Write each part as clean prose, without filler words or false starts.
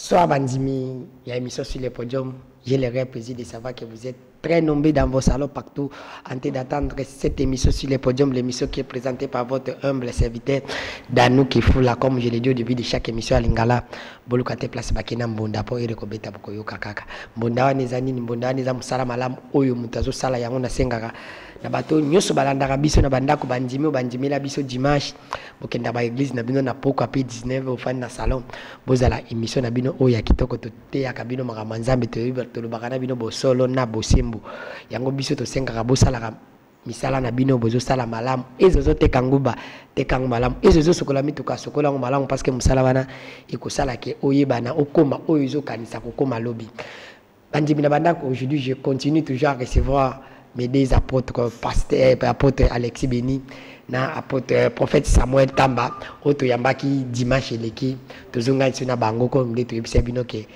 Bonsoir Bandimi, il y a une émission sur le podium. J'ai le réel plaisir de savoir que vous êtes très nombreux dans vos salons partout en train d'attendre cette émission sur le podium, l'émission qui est présentée par votre humble serviteur Danou Kifula, comme je l'ai dit au début de chaque émission à Lingala. Bolukate place bakena mbonda po ere kobeta bokoyo kakaka. Mbonda wa nezani ni mbonda neza musala malamu oyo mutazo sala yango na sengaka. Na bato nyoso balandaka biso na bandako bandimi la biso dimanche bokenda ba église na bino na poko api 19 ofani na salon bozala émission na bino oyo ya kitoko tote ya kabino makambo nzambe tolobaka na bino bosolo na bosembo yango biso tosengaka bosalaka misala na bino bozo sala malamu ezozo tekanguba tekangu malamu ezozo sokola mituka sokola malamu parce que musala wana ekosala ke oyebana okoma oyo ezokanisa kokoma lobi bandimi na bandako. Aujourd'hui je continue toujours à recevoir mes deux apôtres, pasteur, apôtre Alexis Béni, na apôtre prophète Samuel Tamba, auto yambaki dimanche eleki, tozonga isuna bango comme de tuyebisa bino ke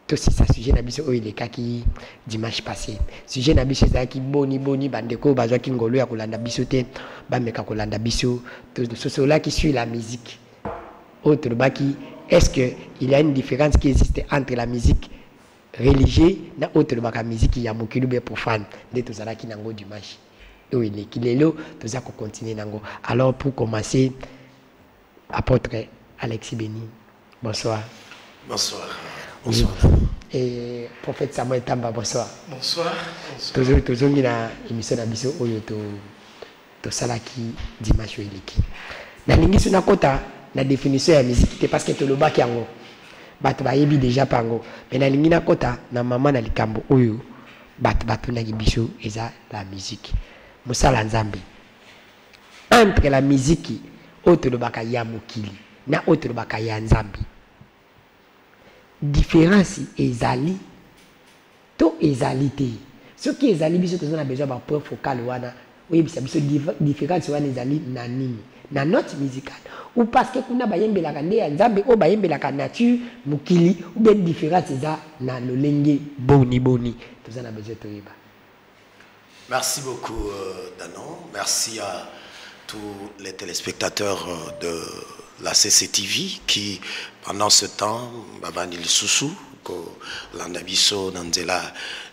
to si sa sujet na biso oyo elekaki dimanche passé. Sujet na biso ezaki boni bandeko bazwaki ngolo ya kolanda biso te, bameka kolanda biso, to sosola qui suit la musique. Autre baki, est-ce que il y a une différence qui existe entre la musique religieux na autre baka musique ya mokili be profane de tozalaki nango dimanche oui les kilelo toza ko continuer nango. Alors pour commencer, apôtre Alexis Béni, bonsoir. Bonsoir. Bonsoir. Et prophète Samuel Tamba, bonsoir. Bonsoir. Tozongi na émission na biso oyo to salaki dimanche eleki na lingi suna kota na définition ya musique parce que tolobaki yango bato bayebi déjà pango mais na lingi na kota na mama na likambo oyo bato na biso eza la musique musala nzambe entre la musique autre le baka ya mokili na autre le baka ya nzambe différence ezali to ezali te ce qui ezali biso tozana besoin ba point focal wana oui bisa biso différence wana ezali na nini na note musicale ou parce que kuna bayembelaka nde ya nzambe o bayembelaka nature mokili ou bien différence eza na lolenge boni tozana besoin toyeba. Merci beaucoup Danon, merci à tous les téléspectateurs de la CCTV qui pendant ce temps bavandi lisusu ko landa biso nanzela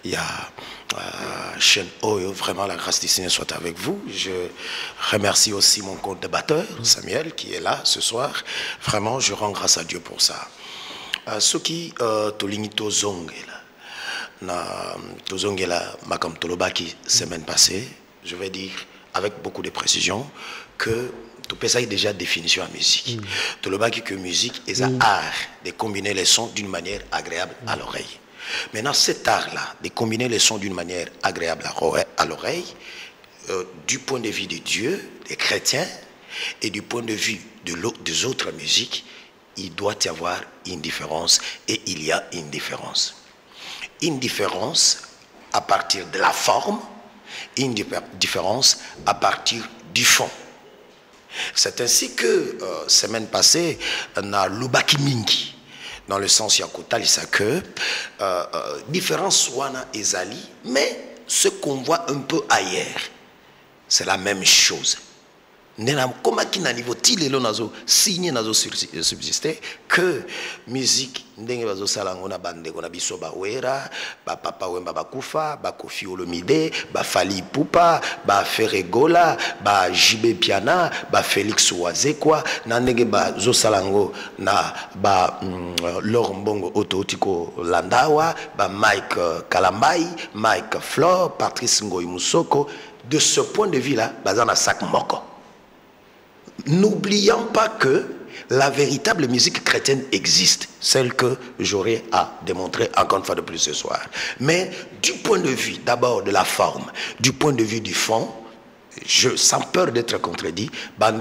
ya chaîne Oyo. Vraiment la grâce du Seigneur soit avec vous. Je remercie aussi mon co-débatteur Samuel qui est là ce soir. Vraiment je rends grâce à Dieu pour ça. Ce qui tolinito zongela na tozongela makam tolobaki semaine passée, je vais dire avec beaucoup de précision que tout ça est déjà définition à musique. Tolobaki que musique est un art de combiner les sons d'une manière agréable à l'oreille. Maintenant cet art-là de combiner les sons d'une manière agréable à l'oreille, du point de vue de Dieu, des chrétiens, et du point de vue des autres musiques, il doit y avoir une différence, et il y a une différence. Une différence à partir de la forme, une différence à partir du fond. C'est ainsi que, semaine passée, on a Lubaki Mingi, dans le sens Yakota, c'est que différence wana ezali, mais ce qu'on voit un peu ailleurs, c'est la même chose. Comme qui na niveau tilelo nazo signé nazo subsister que musique ndenge bazo salango na bande ko na biso ba wera ba papa wemba bakufa ba Kofi Olomide ba Fali Pupa ba Ferregola ba Jibe Piana ba Félix Wazekwa na ndenge bazo salango na ba Laurent Mbongo Ototiko Landawa ba Mike Kalambai, Mike Flor, Patrice Ngoyi Musoko. De ce point de vue là bazana sac moko. N'oublions pas que la véritable musique chrétienne existe, celle que j'aurai à démontrer encore une fois de plus ce soir. Mais du point de vue d'abord de la forme, du point de vue du fond, sans peur d'être contredit, ça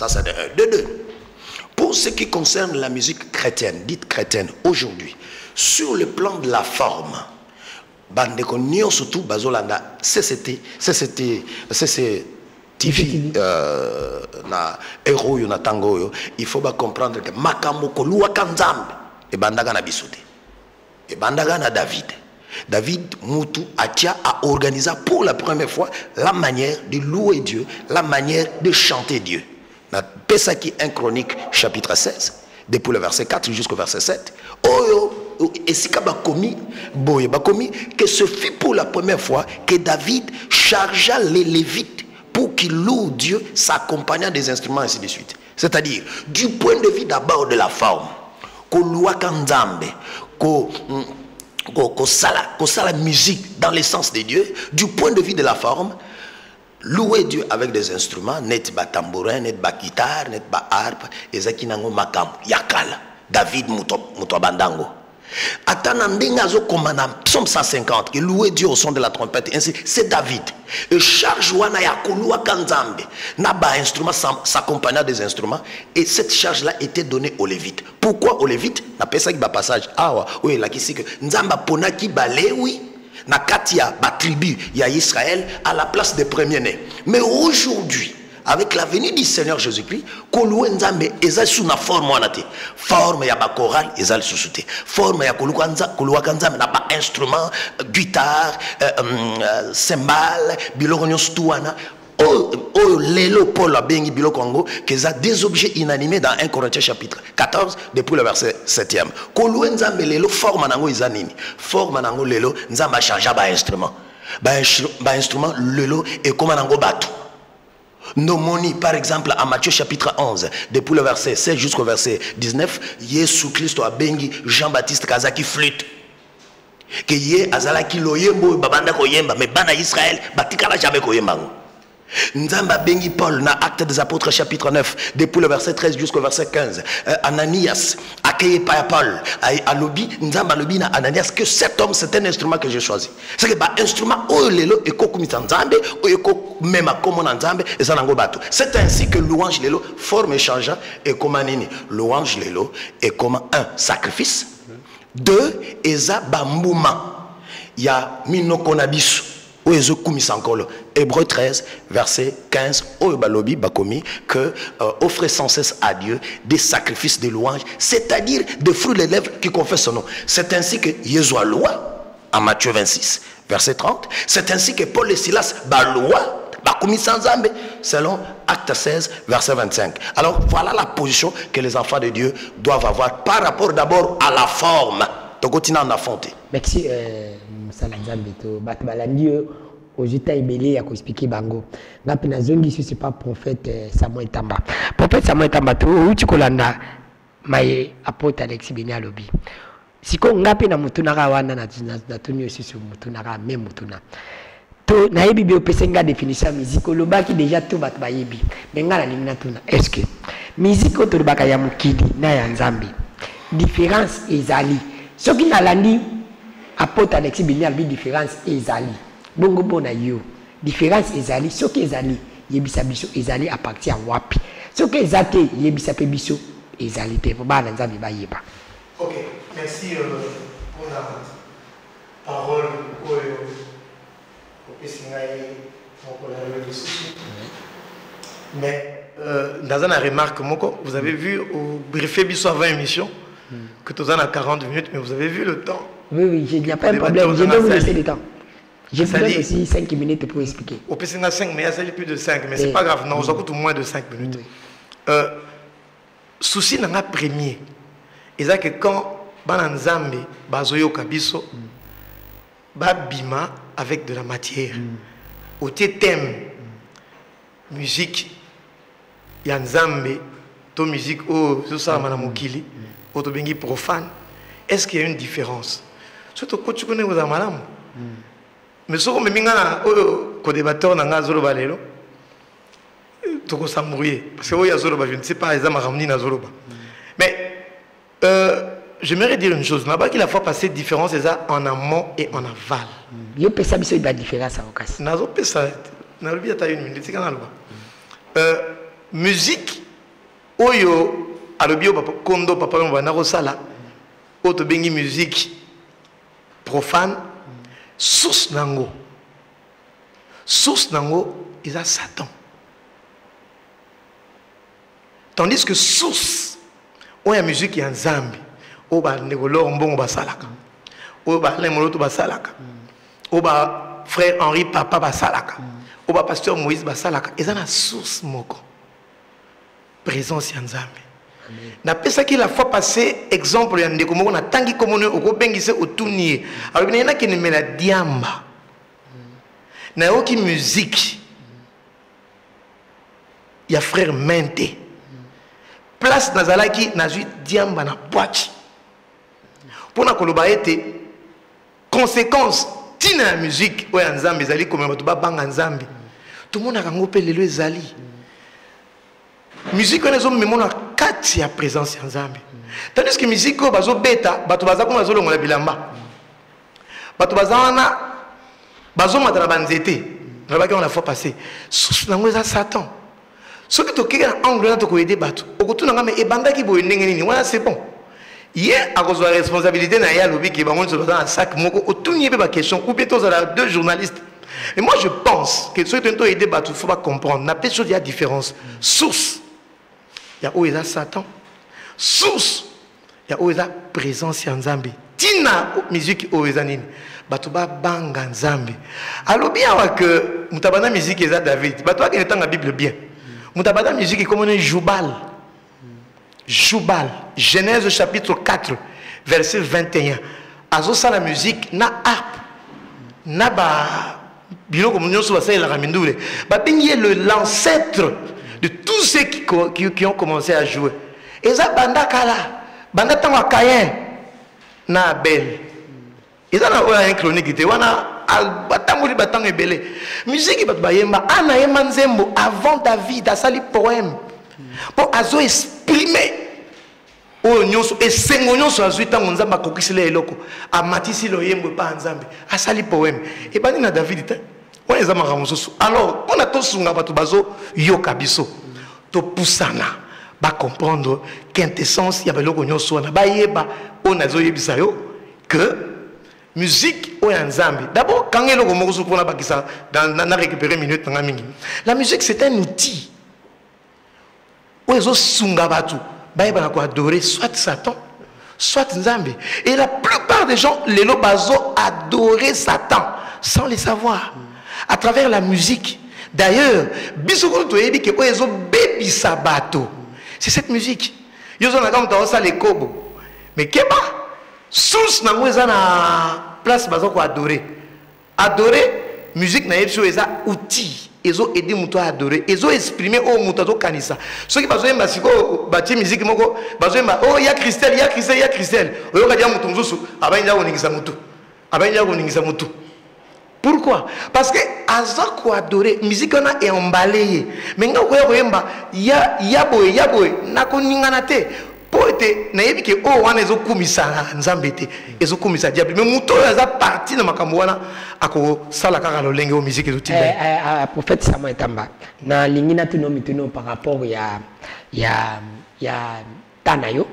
c'est de un. De deux, pour ce qui concerne la musique chrétienne, dite chrétienne aujourd'hui, sur le plan de la forme, TV na héros na tango il faut pas comprendre que makambo ko luwa kanzambe e bandaga na bisote e bandaga na David Moutou Atia a organisé pour la première fois la manière de louer Dieu, la manière de chanter Dieu. Na Pesaki 1 Chronique chapitre 16 depuis le verset 4 jusqu'au verset 7. Oh, et si bakomi, boye, bakomi, que ce fut pour la première fois que David chargea les Lévites pour qu'ils louent Dieu, s'accompagnant des instruments, ainsi de suite. C'est-à-dire, du point de vue d'abord de la forme, qu'on loua kanzambe, qu'on la musique dans l'essence de Dieu, du point de vue de la forme, louer Dieu avec des instruments, net ba tambourin, net ba guitare, net ba harpe, ezaki nango makam, yakala, David muto bandango. Atanandingazo commandant Psaume 150, qui louait Dieu au son de la trompette, ainsi, c'est David. Et charge wana ya kolua kanzambe, na ba instrument s'accompagnant des instruments, et cette charge-là était donnée aux Lévites. Pourquoi aux Lévites? Na pesa ki ba passage awa, oui, la kisi que nzamba ponaki ba lewi, na katia ba tribu ya Israël à la place des premiers-nés. Mais aujourd'hui, avec la venue du Seigneur Jésus-Christ, Koluwe Nzambe ezali sous na forme wanate. Forme ya ba choral ezali susute. Forme ya Koluwa Nzambe na ba instrument, guitare, cymbale, biloko nyonso tuwana. Oh, lelo Paul a bengi biloko ngo que ça des objets inanimés dans 1 Corinthiens chapitre 14 depuis le verset 7e. Koluwe Nzambe lelo forme nango ezanini. Forme nango lelo Nzamba chargea ba instrument. Ba instrument lelo et comme nango batu. Nomoni, par exemple, à Matthieu chapitre 11, depuis le verset 16 jusqu'au verset 19, Jésus Christ a bengi Jean-Baptiste Kazaki flûte. Que yé azalaki loyembo babanda koyemba, mais bana Israël batikala jamais koyemba. Nzamba bengi Paul na Actes des Apôtres chapitre 9 depuis le verset 13 jusqu'au verset 15. Ananias accueilli par Paul à Lobi, Nzamba Lobi na Ananias que cet homme c'est un instrument que j'ai choisi. C'est que bah instrument oh lelo eko kumita Nzambe ou eko même comme on Nzambe et ça nango bato. C'est ainsi que louange lelo forme et changeant et comme nini louange lelo est comme un sacrifice. Deux eza bambuma ya minokonabisu. Hébreu 13, verset 15, que offrez sans cesse à Dieu des sacrifices de louange, c'est-à-dire des fruits des lèvres qui confessent son nom. C'est ainsi que Jésus a loi, en Matthieu 26, verset 30. C'est ainsi que Paul et Silas ba loi, ba commis sans zambe, selon Acte 16, verset 25. Alors voilà la position que les enfants de Dieu doivent avoir par rapport d'abord à la forme. Donc continue en affronter. Merci. Salamzambeto batbalandi ojita ibele ya expliquer bango ngapi na zongi si c'est pas prophète Samuel Tamba. Prophète Samuel Tamba to uti kolanda maye apôtre Alexis Benia lobi siko ngapi na mutuna ka wana na tuni aussi sur mutuna ka même mutuna to na yebi bi opesenga définition musique lobaki déjà to bat ba yebi mais ngala lingina tuna est-ce que musique to baka ya mukidi na ya Nzambe différence ezali soki na landi apôtre Alexis Benia bi différence ezali bongo bona yo différence ezali soki ezali yebisa biso ezali à partir ya wapi soki ezate yebisa pe biso ezali te bana Nzambe ba yeba. OK, merci pour la parole mais dans une remarque vous avez vu au briefé biso avant émission que tu as 40 minutes mais vous avez vu le temps. Oui, il n'y a pas de problème, je vais vous laisser le temps. Je vous donne aussi 5 minutes pour expliquer. Au PC, il y a 5, mais il y a plus de 5. Mais ce n'est pas grave, non, on coûte moins de 5 minutes. Souci dans la première, c'est que quand Bananzambe, Bazoyo Kabiso, Babima avec de la matière, au thème, musique, Yanzambe, to musique, oh, c'est ça, Manamokili, Otobengi profane, est-ce qu'il y a une différence? Surtout quand tu connais vos amalam. Mais ce que je suis débatteur dans la zone balelo, tu peux s'embrouiller. Parce que je ne sais pas, ils ont ramené dans Zoloba. Mais j'aimerais dire une chose. Là-bas, qu'il a fait passer différence en amont et en aval. Il y a une différence à Okas. Musique, oyo, alobio papa kondo papa mbana rosala, oto bengi musique profane. Source nango ils a Satan, tandis que source où il y a musique qui est en Zambie où ba negolo mbongo basalaka où ba lemoloto basalaka où ba frère Henri papa basalaka où pasteur Moïse basalaka ils ont la source moko présence en Zambie Na pesa qui la fois passée exemple ya ndeko moko na tangi komono okobengise otunie. Alors bina ki ne mela diamba. Na yoki musique. Ya frère Mente. Place nazalaki nazui diamba na boîte. Pour na koloba ete conséquence tina la musique oya nzambe ezali comme bato babanga nzambe. Tout le monde a ngopé lelo ezali. Musique on ezo memona kati ya présence ya nzambe. Tandis que musique ko bazo beta bato baza ko bazo longola bilamba. Bato bazana bazo matana banzete. Na ba ki on la fois passé. Sous nango eza Satan. Ce que tu as angle na to ko aider bato. Okotuna ngame e banda ki boye ndenge nini. Wana c'est bon. Hier à cause de la responsabilité na ya lobi ki bango so dans un sac moko otunye be ba question ou bien tous deux journalistes. Et moi je pense que ceux qui ont aidé bato faut pas comprendre. Na peut chose il y a différence. Source. Il y a où est Satan. Source. Il y a où est présence ya Nzambe. Tina musique où est nini. Bato ba banga Nzambe. Alors bien que mutabana musique eza David. Bato ba kenetanga la Bible bien. Mutabana musique comme on Joubal. Joubal. Genèse chapitre 4 verset 21. Azo sa la musique na harpe. Na ba biloko munyoso ba sa la ramindule. Ba bengi l'ancêtre de tous ceux qui ont commencé à jouer. Et ça, banda kala, banda tango Caïn, na Abel. Et ça, on a un chronique, on a batango li batango ebele. Musique bat bayemba, ana yemba nzembo avant David a sali poème. Pour azo exprimer. Oh nyonso et sengo nyonso azui tango nzamba kokisile eloko. Amatisi lo yembo pa nzambe. A sali poème. Et bani na David te. Alors, on a tous un bazo yoka biso. To poussana ba comprendre quintessence ya beloko nyoso na ba yeba on a zo yebisa yo que musique o ya nzambe. D'abord quand eloko moko so pona bakisa dans récupérer minute nga mingi. La musique c'est un outil. O ezo sunga batu ba yeba na ko adorer soit Satan soit nzambe. Et la plupart des gens les lo bazo adorer Satan sans le savoir. À travers la musique. D'ailleurs, c'est cette musique. Mais Keba, source na place pour adorer. Adorer, musique na outil. Ils ont aidé muto à adorer. Ils ont exprimé au muto kanisa. Ceux qui besoin masiko bâti musique moko, besoin oh ya Christelle, il y a Christelle, il y a Christelle. Oyo kadia muto mzusu, abanya oningisa muto. Abanya oningisa muto. Pourquoi? Parce que azako adoré musique on a emballé mais nga ko yemba ya boy nako ningana te poete na yebi ke o wana ezo kumisa nzambe te ezo kumisa diable mais muto za parti na makambo wana ako sala kaka lo lenge o musique ezo timbe prophète Samuel Tamba na lingina tuno mituno par rapport ya tanayo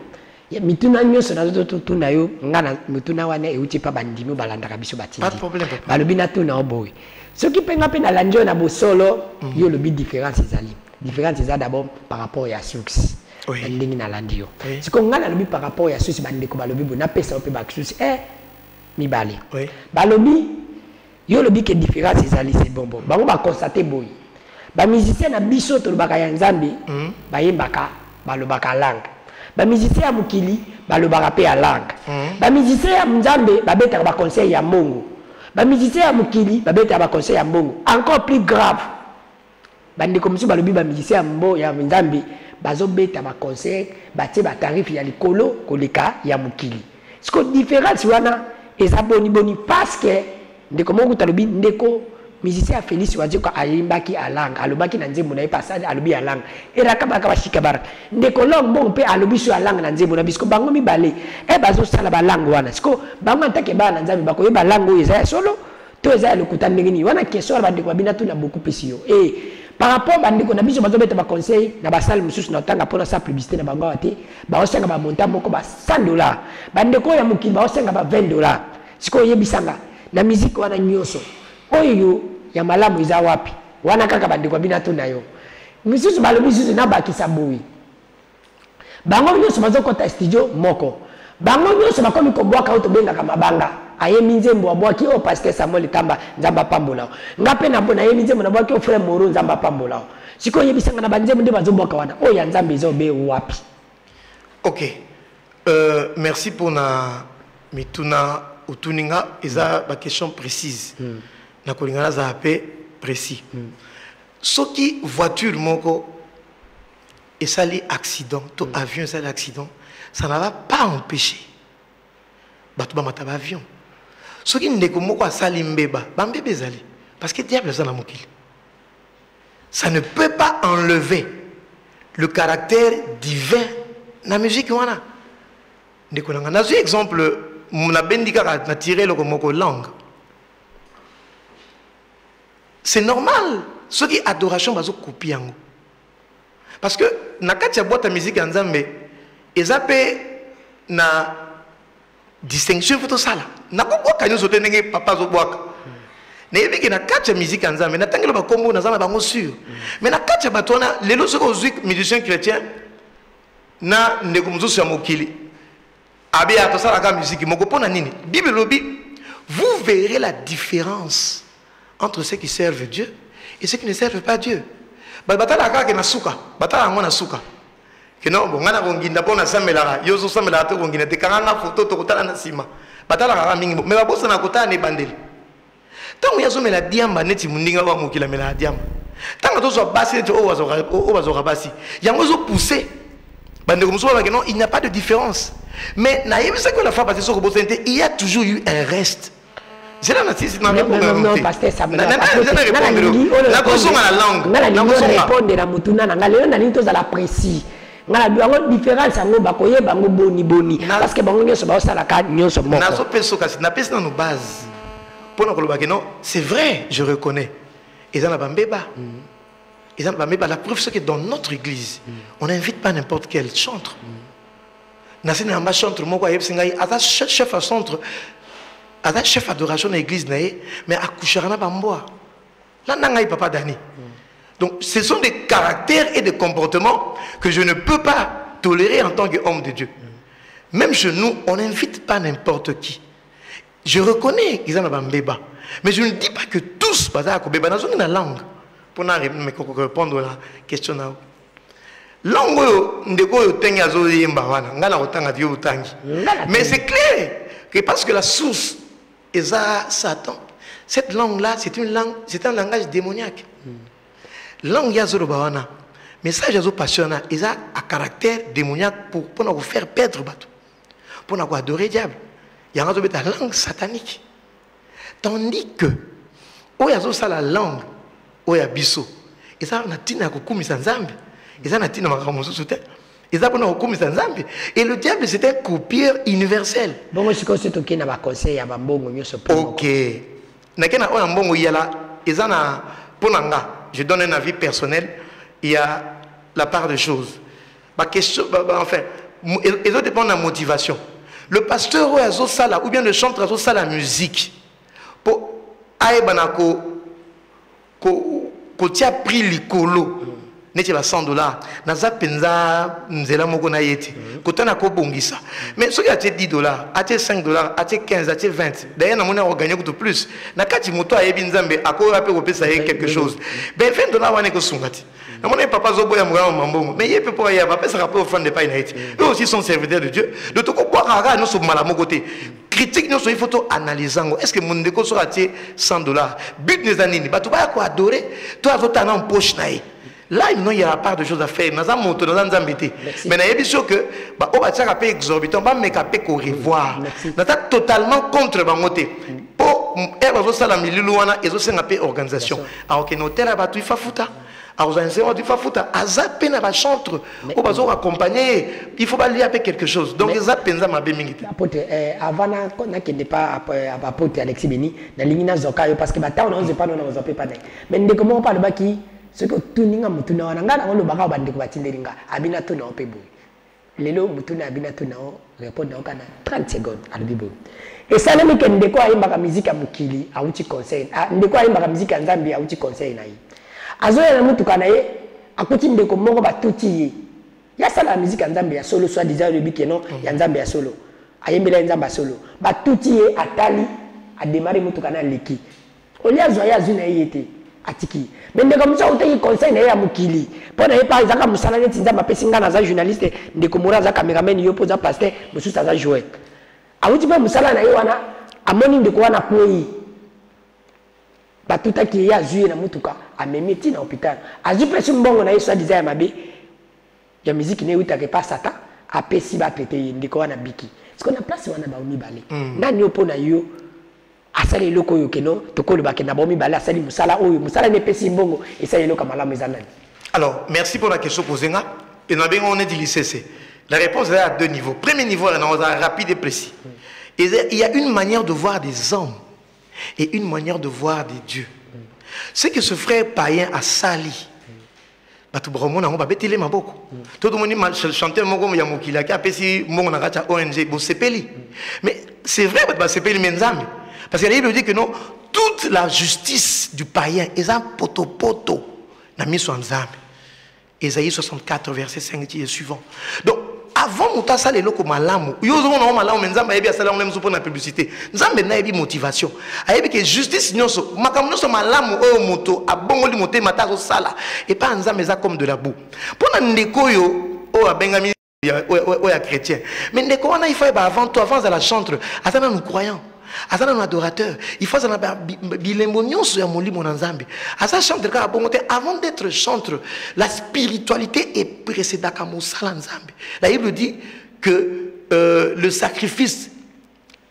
mituna nyoso na zoto tuna yo ngana mituna wana euti pa bandimi balandaka biso batindi pas de problème balobi na tuna oboy ce qui penga pe na lanjo na bosolo yo lobi différence ezali différence ezali d'abord par rapport ya source ndingi na landio ce ko ngana lobi par rapport ya source bandeko balobi bona pesa pe ba source mibale balobi yo lobi que différence ezali c'est bon bango ba constater boy ba musicien na biso to lobaka ya nzambe ba yembaka balobaka langue ba musicien ya mukili balobaka pe ya langue ba musicien ya nzambe babetaka ba conseil ya mbongo ba musicien ya mukili babetaka ba conseil ya mbongo encore plus grave bandeko musu balobi ba musicien ya mbo ya nzambe bazobeta ba conseil batie ba tarif ya likolo koleka ya mukili siko différence wana eza boni parce que ndeko moko talobi ndeko musicien Félix Wadziko alimbaki alang alobaki na nzembo na passage alobi alang eraka baka bashika baraka ndeko long bon pe alobi so alang na nzembo na bisko bango mibale bazo sala balang wana siko bango ntake ba na nzambe bako yeba lango eza solo to eza lokuta ndengini wana question bandeko babina tu na beaucoup pesio par rapport bandeko na biso bazo beta ba conseil na basal mususu na tanga pona sa publicité na bango ate ba osenga ba montant moko ba $100 bandeko ya mukili ba osenga ba $20 siko yebisanga na musique wana nyoso oyo ya malamu iza wapi wana kaka bandeko bina to na yo misusu balobi susu na bakisa boui bango nyoso bazokota studio moko bango nyoso bakomi kobwaka auto benga kama banga aye minzembo abwaki o pasteur Samuel Tamba nzamba pambola ngape na bona ye minzembo na bwaki o frère Moro nzamba pambola siko yebisanga na banzembo nde bazobwaka wana o ya nzambe zo be wapi Ok. Merci pour na mituna utuninga. Eza ma question précise. Na kolingana za appé précis. Ce qui voiture moko et ça les accident, tout avion ça l'accident, ça n'a pas empêché. Bato ba mataba avion. Ce qui ndeko moko asali mbeba, ba mbebe zali parce que diable ça na mokili. Ça ne peut pas enlever le caractère divin dans la musique. Ndeko nanga nazo exemple na bendika na tirer le moko langue. C'est normal. Ce qui adoration bazo copier yango. Parce que na kati ya boîte à musique en Nzambe, ezape na distinction photo sala. Na ko boka nyo sote ndenge papa zo boka. Na yebi ke na kati ya musique en Nzambe, na tangelo ba kombo na zama bango sûr. Mais na kati ya batona lelo soko zuik musicien chrétien na ndeko muzusu ya mokili. Abi ato sala ka musique moko pona nini? Bible lobi, vous verrez la différence entre ceux qui servent Dieu et ceux qui ne servent pas Dieu. Batala kaka na suka, batala ngona suka. Keno bongana konginda pona samela, yozo samela to kongina te kanga photo to kotala na sima. Batala kaka mingi, mais ba bossa na kotala ne bandeli. Tango yazo mela diamba neti mundinga wa mukila mela diamba. Tango to so basi to o bazo basi. Yango zo pousser. Bande comme ça non, il n'y a pas de différence. Mais na yebisa que la fois passée sur Bosente, il y a toujours eu un reste. C'est là non, pasteur, ça me la précis. La différence parce que c'est vrai, je reconnais. La preuve c'est que dans notre église, on n'invite pas n'importe quel chantre. Chef à centre. Un chef d'adoration dans l'église, mais à Koucharana Bamboa. Là, n'a papa Dani. Donc, ce sont des caractères et des comportements que je ne peux pas tolérer en tant qu'homme de Dieu. Même chez nous, on n'invite pas n'importe qui. Je reconnais qu'ils ont un bébé. Mais je ne dis pas que tous, dans une langue, pour répondre à la question. Mais c'est clair que parce que la source est Satan, cette langue-là, c'est un langage démoniaque. Langue yazoro bawana, message yazo passionnant, ils ont un caractère démoniaque pour nous faire perdre bateau, pour nous adorer diable. Il y a une langue satanique. Tandis que, où yazo ça la langue, où ya biso, ils ont un tina kokumi sanzambi, ils ont un tina makamusu soute. Et le diable, c'est un copieur universel. Ok. Je donne un avis personnel. Il y a la part de choses. Enfin, ils ont dépend de la motivation. Le pasteur ou bien le chanteur a la musique. Pour aïbanako, ko tia pris l'icolo. N'est-ce pas $100? Naza penza nzela moko na yeti. Kotana ko bongisa. Mais ce qui a $10, a $5, a $15, a $20. D'ailleurs na mona gagner beaucoup plus. Na kati moto ayebi nzambe akora pe kopesa quelque chose. Ben $20 wane ko sungati. Na mona papa zo boya mugama mambongo. Mais yepe po ya papa sera pas offrande pas na yeti. Eux aussi sont serviteurs de Dieu. De to ko boira no so mala mo côté. Critique nous il faut analyser. Est-ce que mon déco sera $100? But les années, bah tu vas quoi adorer. Toi tu as en poche naï. Là, il y a la part de choses à faire. Nous avons monté, nous avons embêté. Mais il y a sûr que, on va faire un peu exorbitant, on va mettre un peu qu'on revoit. Nous sommes totalement contre le monté. Pour faire ça, il y a un peu organisation. Alors que nous avons fait un fouta. Alors, nous avons fait un fouta. Azapé n'a pas chantre. On va accompagner. Il faut pas lire avec quelque chose. Donc, les apes n'a pas béni. Avant, on n'a pas apporté Alexis Beni. Dans l'ingénieur Zoka, parce que maintenant, on ne pas nous pas. Mais nous comment on parle de qui? Ce que tout le monde a dit, on le baka bande ko batinderinga abina to na opebo lelo mutuna abina to na répondre en 30 secondes à bibo et ça le mike ndeko ayimba ka musique ya mukili auti conseil ndeko ayimba ka musique ya Nzambi auti conseil na yi azoya na mutuka na ye akuti ndeko moko batuti ye ya sala musique ya Nzambi ya solo soit déjà le bikeno ya Nzambi ya solo ayembela Nzamba solo batuti ye atali a démarrer mutuka na leki olia zoya zuna yete atiki mais ndeko musa utaki conseil na ya mukili pona ye par exemple musala neti nzamba pesinga na za journaliste ndeko mura za cameraman yo poza pasteur mususa za jouer awuti pa musala na ye wana amoni ndeko wana kwei batuta ki ya zuye na mutuka amemeti na hôpital azu pesi mbongo na ye soit disait ya mabe ya musique ne wita ke pas sata apesi ba traiter ndeko wana biki parce qu'on a place wana ba mibale nani opona yo asali loko yo keno tokolo ba kena ba mibale asali musala oyo musala ne pesi mbongo esali loko malamu ezanani. Alors merci pour la question posée nga et na bengo on est lycée. La réponse est à deux niveaux. Premier niveau rapide et précis. Et il y a une manière de voir des hommes et une manière de voir des dieux. Ce que ce frère païen a sali. Tout le monde a bétélé ma beaucoup. Tout le monde a chanté mon gomme yamokila qui a pesi mon nagacha ONG bon sepeli. Mais c'est vrai que sepeli menzami parce qu'il a dit que non toute la justice du païen est un poto na mis en nzambe. Ésaïe 64 verset 5 et suivant. Donc avant monta ça les loko malamu yo zo na malamu menzamba yebi asala on pour la publicité nzambe na yebi motivation ayebi que justice nyonso makambo nyonso malamu o moto abongoli moté mata sala et pas nzambe za comme de la boue pona ndeko yo o abengami ya chrétien mais ndeko wana il faut avant toi avant à la chantre atana nous croyants atana un adorateur il faut ça bilembo nyonso ya molimo na nzambe asa chantre ka bongote avant d'être chantre la spiritualité est précédente à mosala nzambe. La Bible dit que le sacrifice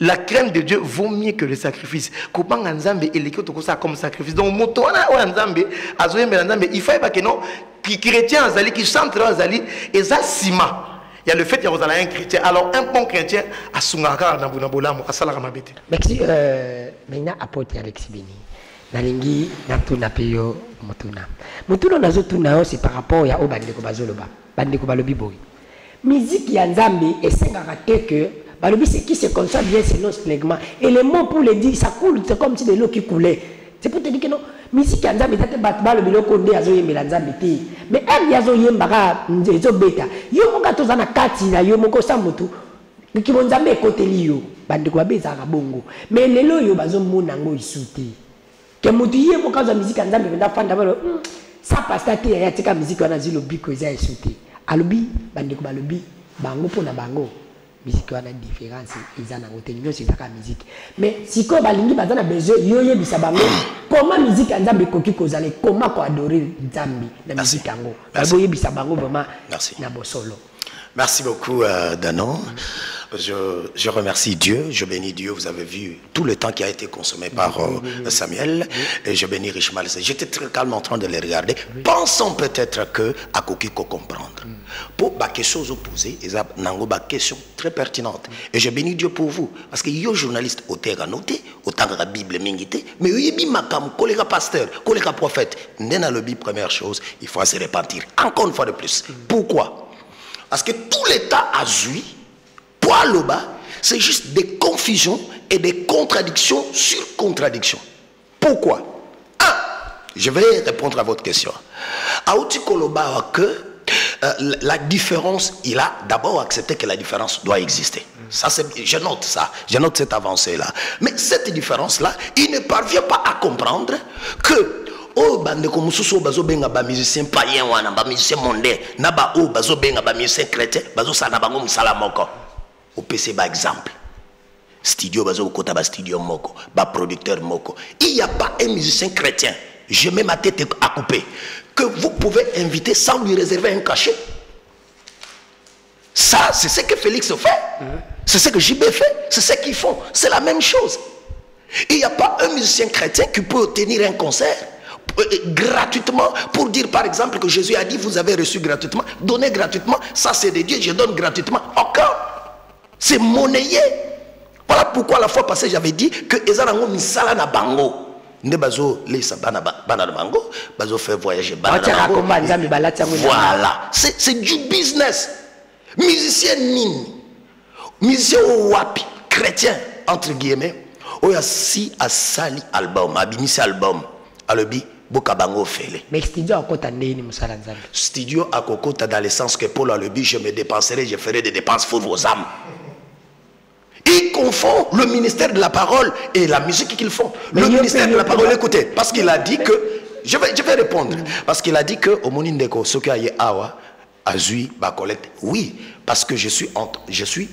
la crainte de Dieu vaut mieux que le sacrifice. Comment nzambe eleki to ça comme sacrifice donc moto wana o nzambe azoyembe nzambe il faut pas que non qui chrétien azali qui chante azali eza sima. Il y a le fait qu'il y a un chrétien. Alors, un bon chrétien, a sungaka na bonabolamu, a salaka mabete. Merci. Maintenant, apporte Alexis Beni. Nalingi, natuna peyo, mutuna. Mutuna nazo tuna c'est par rapport à Obandeko Bazoloba. Bandeko Balobi Boy. Musique ya Nzambe, et c'est caractère que, Balobi, c'est qui se conçoit bien, c'est non splégma. Et les mots pour le dire, ça coule, c'est comme si de l'eau qui coulait. C'est pour te dire que non. Musique ya Nzambe tete batba le biloko nde azo yembela Nzambe te mais elle yazo yembaka nzezo beta yo moka toza na kati na yo moko sa mutu ki Nzambe ekoteli yo bandeko babeza ka bongo mais lelo yo bazo mona ngo isute ke mutu ye moka za musique ya Nzambe benda fanda balo sa pasta te ya tika musique wana zilo biko za isute alobi bandeko balobi bango pona bango musique wana différence izana ngote nyo c'est ka musique mais si ko balingi bazana besoin yo yebisa bango comment musique Nzambe koki kozale comment ko adorer Nzambe na musique yango babo yebisa bango vraiment na bosolo. Merci beaucoup Danon. Je remercie Dieu, je bénis Dieu. Vous avez vu tout le temps qui a été consommé par Samuel et je bénis richement. J'étais très calme en train de les regarder, pensant peut-être que à Kokiko comprendre. Pour quelque chose opposé, ils ont une question très pertinente. Et je bénis Dieu pour vous parce que yo journaliste au terre noté, autant que la Bible mingité, mais yo makam collègue pasteur, collègue prophète. N'en a le Bible première chose, il faut se repentir. Encore une fois de plus. Pourquoi? Parce que tout l'État a joui. C'est juste des confusions et des contradictions sur contradictions. Pourquoi? Je vais répondre à votre question. Aouti Koloba que la différence, il a d'abord accepté que la différence doit exister. Ça, je note ça, je note cette avancée-là. Mais cette différence-là, il ne parvient pas à comprendre que oh bande ko mususu bazo benga ba musicien païen wana ba musicien mondain na ba o bazo benga ba musicien chrétien bazo sana bango musala moko. Au PC par exemple studio bazo kota ba studio moko ba producteur moko il n'y a pas un musicien chrétien je mets ma tête à couper que vous pouvez inviter sans lui réserver un cachet. Ça c'est ce que Félix fait, c'est ce que JB fait, c'est ce qu'ils font, c'est la même chose. Il n'y a pas un musicien chrétien qui peut tenir un concert gratuitement pour dire par exemple que Jésus a dit vous avez reçu gratuitement, donnez gratuitement, ça c'est de Dieu, je donne gratuitement. Encore c'est monnayé. Voilà pourquoi la fois passée j'avais dit que Ezarango misala na bango. Ne bazo lesa bana bango, bazo faire voyager bana bango. Voilà, c'est du business. Musicien nini, musicien wapi, chrétien entre guillemets. Oya si a sali album, abimisi album, alobi boka bango fele. Mais studio à kota ndeni musala Nzambe. Studio à kokota dans le sens que Paul alobi je me dépenserai, je ferai des dépenses pour vos âmes. Ils confondent le ministère de la parole et la musique qu'ils font. Le ministère de la parole, écoutez, parce qu'il a dit que je vais répondre. Parce qu'il a dit que au Monindeko, ce qui a awa, Azui, Bacolette, oui, parce que je suis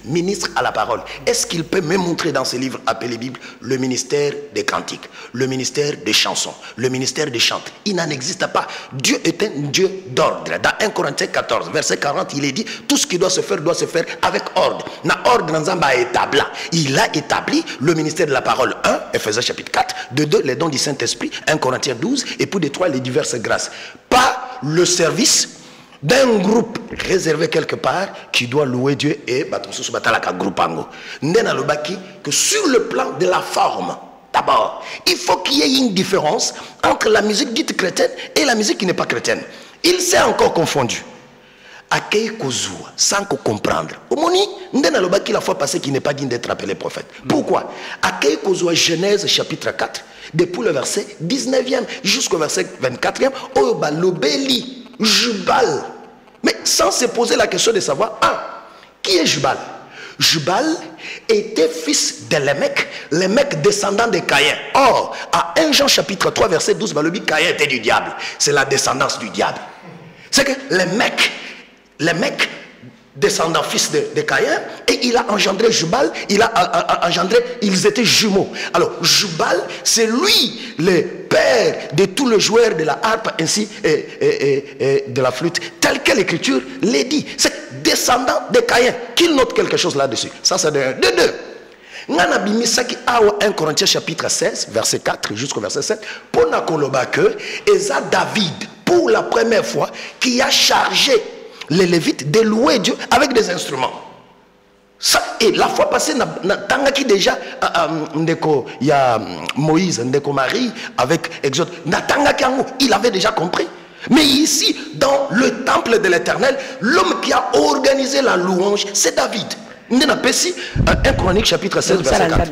ministre à la parole. Est-ce qu'il peut me montrer dans ce livre appelé Bible le ministère des cantiques, le ministère des chansons, le ministère des chants? Il n'en existe pas. Dieu est un Dieu d'ordre. Dans 1 Corinthiens 14, verset 40, il est dit tout ce qui doit se faire avec ordre. Na ordre Nzamba établi. Il a établi le ministère de la parole 1, Ephésiens chapitre 4, de 2, les dons du Saint-Esprit, 1 Corinthiens 12, et puis de 3, les diverses grâces. Pas le service d'un groupe réservé quelque part qui doit louer Dieu et que sur le plan de la forme, d'abord, il faut qu'il y ait une différence entre la musique dite chrétienne et la musique qui n'est pas chrétienne. Il s'est encore confondu. Akei Kozua, sans comprendre. Omoni, ndena lobaki la fois passée qui n'est pas digne d'être appelé prophète. Pourquoi? Akei Kozua, Genèse chapitre 4, depuis le verset 19e jusqu'au verset 24e, Oyoba Lobeli. Jubal, mais sans se poser la question de savoir, qui est Jubal? Jubal était fils de Lémec descendant de Caïn. Or, à 1 Jean chapitre 3 verset 12, Caïn était du diable. C'est la descendance du diable. C'est que Lémec descendant fils de Caïn, et il a engendré Jubal, ils étaient jumeaux. Alors Jubal, c'est lui le père de tous les joueurs de la harpe ainsi et de la flûte, tel que l'écriture l'est dit. C'est descendant de Caïn. Qu'il note quelque chose là-dessus. Ça c'est de deux. 1 Corinthiens chapitre 16 verset 4 jusqu'au verset 7 pour nakoloba que Eza David pour la première fois qui a chargé les Lévites de louer Dieu avec des instruments. Ça, et la fois passée, Tangaki déjà, il y a Moïse, Ndeko Marie, avec Exode, il avait déjà compris. Mais ici, dans le temple de l'Éternel, l'homme qui a organisé la louange, c'est David. 1 Chronique chapitre 16 verset 4.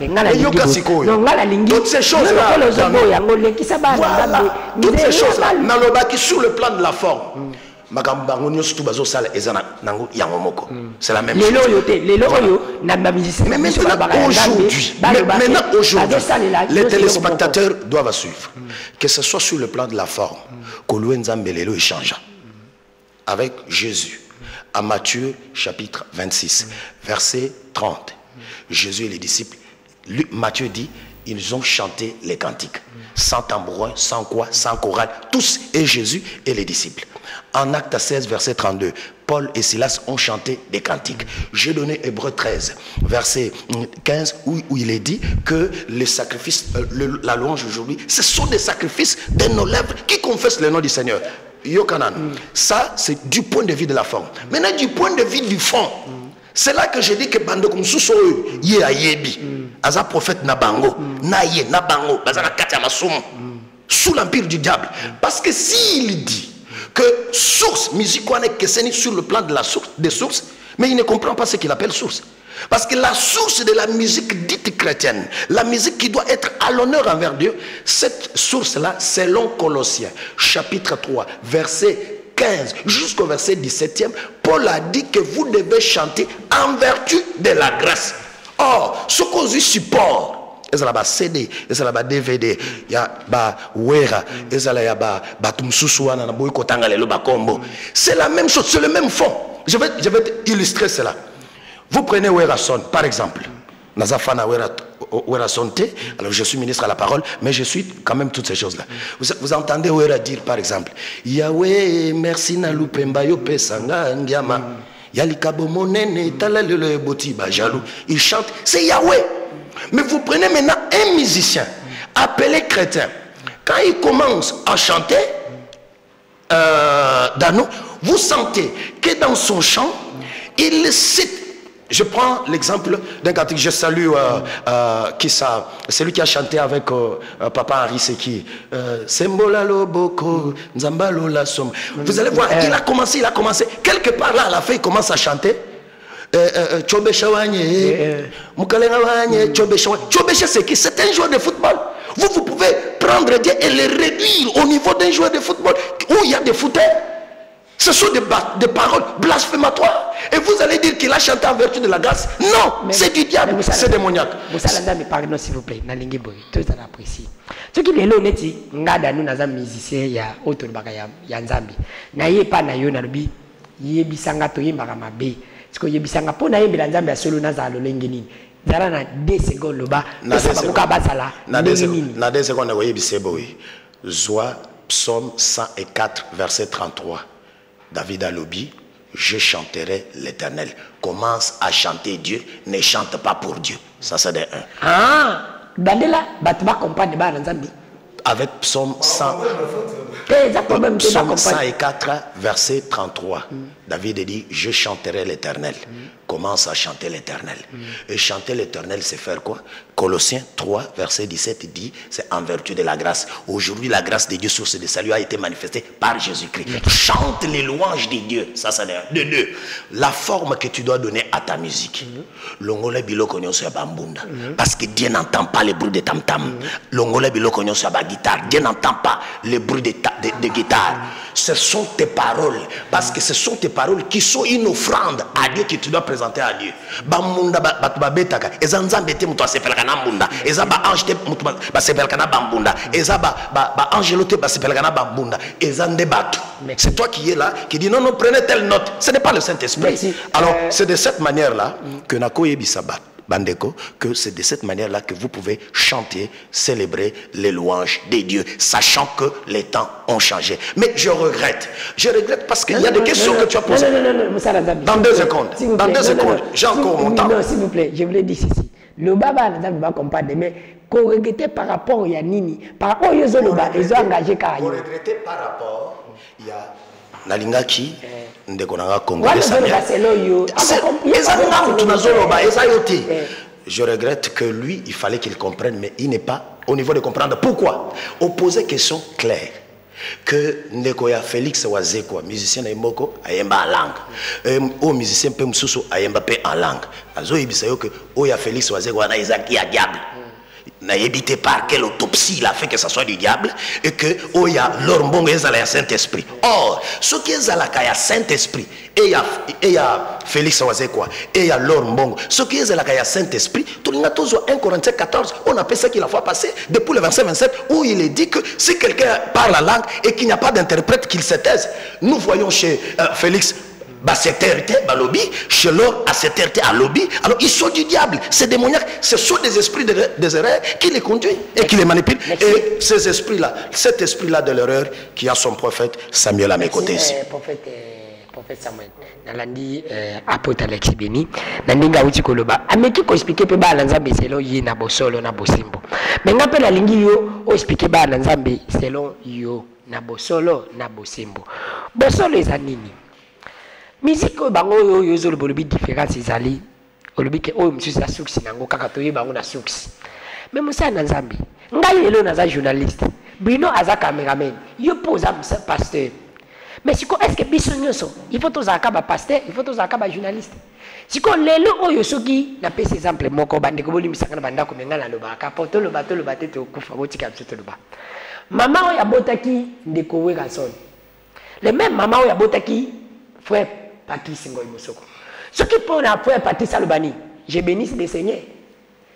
Toutes ces choses-là, toutes ces choses-là, sur le plan de la forme. C'est la même chose. Mais maintenant aujourd'hui, les téléspectateurs doivent suivre. Que ce soit sur le plan de la forme, que change avec Jésus. À Matthieu chapitre 26, verset 30. Jésus et les disciples, Matthieu dit, ils ont chanté les cantiques. Sans tambourin, sans quoi, sans chorale, tous, et Jésus et les disciples. En Acte 16, verset 32, Paul et Silas ont chanté des cantiques. J'ai donné Hébreux 13, verset 15, où il est dit que les sacrifices, la louange aujourd'hui, ce sont des sacrifices de nos lèvres qui confessent le nom du Seigneur. Yokanan. Ça, c'est du point de vue de la forme. Maintenant, du point de vue du fond, c'est là que je dis que Bando comme Sousso, Yé a Yébi, Aza prophète Nabango, Naye, Nabango, Bazara Katiamasum, sous l'empire du diable. Parce que s'il dit que source musicale est questionné sur le plan de la source, des sources, mais il ne comprend pas ce qu'il appelle source. Parce que la source de la musique dite chrétienne, la musique qui doit être à l'honneur envers Dieu, cette source-là, selon Colossiens, chapitre 3, verset 15 jusqu'au verset 17e, Paul a dit que vous devez chanter en vertu de la grâce. Or, ce qu'on dit support, il y a CD, il y a DVD, il y a Wera, il y a c'est la même chose, c'est le même fond. Je vais illustrer cela. Vous prenez Werason, par exemple. Nazafana Werason T. Alors je suis ministre à la parole, mais je suis quand même toutes ces choses-là. Vous entendez Wera dire, par exemple, Yahweh, merci na lupemba yo pesanga ndiama. Yalikabo monene talalele boti ba jaloux. Il chante, c'est Yahweh. Mais vous prenez maintenant un musicien appelé chrétien. Quand il commence à chanter, vous sentez que dans son chant, il cite. Je prends l'exemple d'un cantique. Je salue celui qui a chanté avec Papa Henri Seki. Sembola loboko, nzambalo la som. Vous allez voir, il a commencé. Quelque part là, à la fin, il commence à chanter. Chobesha wanye, Mukalenga wanye, Chobesha. Chobesha c'est qui? C'est un joueur de football. Vous pouvez prendre Dieu et le réduire au niveau d'un joueur de football où il y a des footeurs. Ce sont des paroles blasphématoires. Et vous allez dire qu'il a chanté en vertu de la grâce. Non, c'est du diable, c'est démoniaque. Vous allez me pardon s'il vous plaît. Nalingi boy, tout ça apprécie. Ce qui est là, neti ngada nous naza musicien ya autorbaka ya nzambi. Na ye pa na yo na lobi yebisanga to yembaka mabe. Parce que yebisanga po na yembela nzambi ya solo naza lolenge nini. Zala na 2 secondes loba. Na 2 secondes na yebisebo oui. Zoa Psaume 104 verset 33. David a lobby, je chanterai l'Éternel. Commence à chanter Dieu, ne chante pas pour Dieu. Ça c'est de 1. Ah, bandela batba comprendre ba nzambi. Avec Psaume 100. Psaume 104 verset 33. David dit, je chanterai l'Éternel. Commence à chanter l'Éternel. Et chanter l'Éternel, c'est faire quoi? Colossiens 3 verset 17 dit, c'est en vertu de la grâce. Aujourd'hui, la grâce de Dieu, source de salut, a été manifestée par Jésus-Christ. Chante les louanges de Dieu. Ça, c'est de 2. La forme que tu dois donner à ta musique. Longole biloko nyonso ya bambunda. Parce que Dieu n'entend pas les bruits de tam-tam. Longole biloko nyonso ya ba guitare. Dieu n'entend pas les bruits de guitare. Ce sont tes paroles. Parce que ce sont tes paroles qui sont une offrande à Dieu que tu dois présenter à Dieu. Bamunda batubabetaka. Ezanzambe te mutu asepelaka na mbunda. Eza ba ange te mutu basepelaka na bambunda. Eza ba angelo te basepelaka na bambunda. Ezande batu. C'est toi qui es là, qui dit non, non, prenez telle note. Ce n'est pas le Saint-Esprit. Alors, c'est de cette manière-là que Nako Yebisabat. Bandeko, que c'est de cette manière-là que vous pouvez chanter, célébrer les louanges des dieux, sachant que les temps ont changé. Mais je regrette parce qu'il y a des questions que tu as posées. Dans 2 secondes, dans 2 secondes, j'ai encore mon temps. Non, s'il vous plaît, je voulais dire ceci. Le baba n'a pas compris, mais qu'on regrette par rapport à Nini, par rapport à Yozoloba, ils ont engagé Kayo. Qu'on regrette par rapport, il y a Nalingaki, Ndekonanga Congolais. Je regrette que lui, il fallait qu'il comprenne, mais il n'est pas au niveau de comprendre. Pourquoi? On posait question claire. Que Ndekoya Félix Wazekwa, musicien de Moko, ayemba en langue. Au musicien Pemsusu, ayemba en langue. Azo Ibisayo que Oya Félix Wazekwa na Isaki a diable. N'a évité par quelle autopsie il a fait que ça soit du diable et que oh y a l'ormbongo et la Saint-Esprit. Or, ce qui est à la Saint-Esprit et il y a Félix Wazé quoi et il y a l'ormbongo. Ce qui est à la Saint-Esprit, tout le monde a 1 Corinthiens 14, on a fait ça qu'il a fois passé depuis le 25-27 où il est dit que si quelqu'un parle la langue et qu'il n'y a pas d'interprète qu'il se taise. Nous voyons chez Félix lobby, chez l'or à cette à lobby. Alors ils sont du diable, c'est démoniaque, ce sont des esprits des erreurs qui les conduisent et qui les manipulent. Et ces esprits-là, cet esprit-là de l'erreur qui a son prophète Samuel à mes côtés ici. Prophète Samuel, nalandi apôtre Alexis Beni, nandinga uti koloba. Ameki ko expliquer pe ba nzambe selon yi na bosolo na bosimbo. Mais ngape la lingi yo o expliquer ba nzambe selon yo na bosolo na bosimbo. Bosolo ezanini? Musique bango yo yozo le bolobi différence ezali olobi ke o msusi na suksi nango kaka toye bango na suksi mais musa na nzambi ngai lelo naza journaliste Bruno aza cameraman yo poza musa pasteur mais siko est-ce que biso nyonso il faut tozaka ba pasteur il faut tozaka ba journaliste siko lelo oyo soki na pesa exemple moko bande ko boli misaka na banda ko menga na loba ka poto lo bato to kufa botika biso to loba mama oyo abotaki ndeko weka son le même mama oyo abotaki frère Patrice Ngoy Mosoko. Ce qui prend à frère Patrice Alubani, je bénis le Seigneur.